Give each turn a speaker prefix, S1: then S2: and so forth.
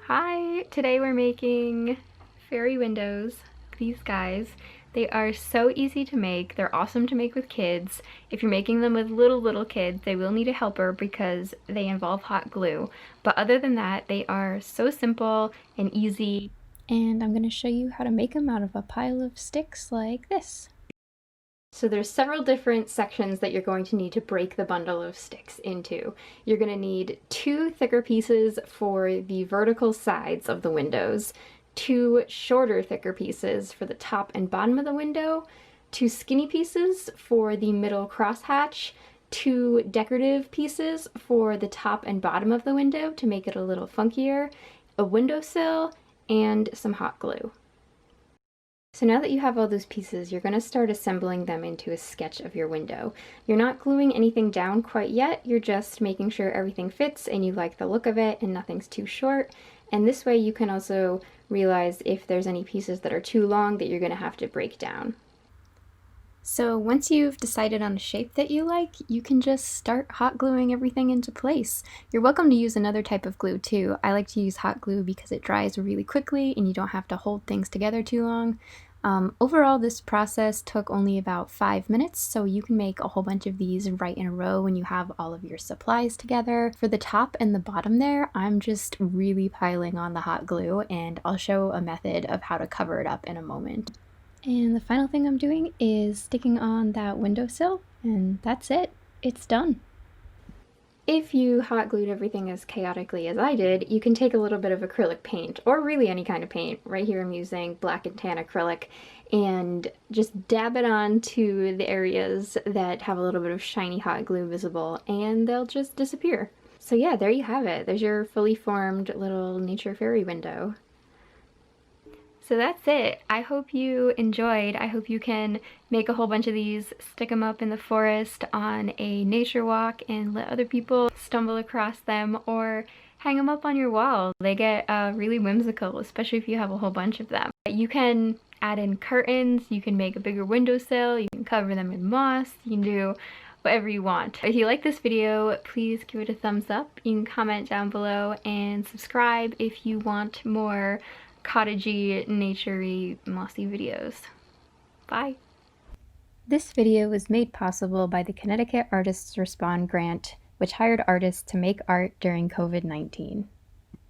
S1: Hi! Today we're making fairy windows. These guys. They are so easy to make. They're awesome to make with kids. If you're making them with little kids, they will need a helper because they involve hot glue. But other than that, they are so simple and easy. And I'm going to show you how to make them out of a pile of sticks like this. So there's several different sections that you're going to need to break the bundle of sticks into. You're going to need 2 thicker pieces for the vertical sides of the windows, 2 shorter thicker pieces for the top and bottom of the window, 2 skinny pieces for the middle crosshatch, 2 decorative pieces for the top and bottom of the window to make it a little funkier, a windowsill, and some hot glue. So now that you have all those pieces, you're going to start assembling them into a sketch of your window. You're not gluing anything down quite yet, you're just making sure everything fits and you like the look of it and nothing's too short. And this way you can also realize if there's any pieces that are too long that you're going to have to break down. So once you've decided on a shape that you like, you can just start hot gluing everything into place. You're welcome to use another type of glue too. I like to use hot glue because it dries really quickly and you don't have to hold things together too long. Overall, this process took only about 5 minutes, so you can make a whole bunch of these right in a row when you have all of your supplies together. For the top and the bottom there, I'm just really piling on the hot glue, and I'll show a method of how to cover it up in a moment. And the final thing I'm doing is sticking on that windowsill, and that's it. It's done. If you hot glued everything as chaotically as I did, you can take a little bit of acrylic paint, or really any kind of paint. Right here I'm using black and tan acrylic, and just dab it onto the areas that have a little bit of shiny hot glue visible, and they'll just disappear. So yeah, there you have it. There's your fully formed little nature fairy window. So that's it. I hope you enjoyed. I hope you can make a whole bunch of these, stick them up in the forest on a nature walk and let other people stumble across them, or hang them up on your wall. They get really whimsical, especially if you have a whole bunch of them. You can add in curtains, you can make a bigger windowsill, you can cover them in moss, you can do whatever you want. If you like this video, please give it a thumbs up. You can comment down below and subscribe if you want more cottagey, naturey, mossy videos. Bye! This video was made possible by the Connecticut Artists Respond grant, which hired artists to make art during COVID-19.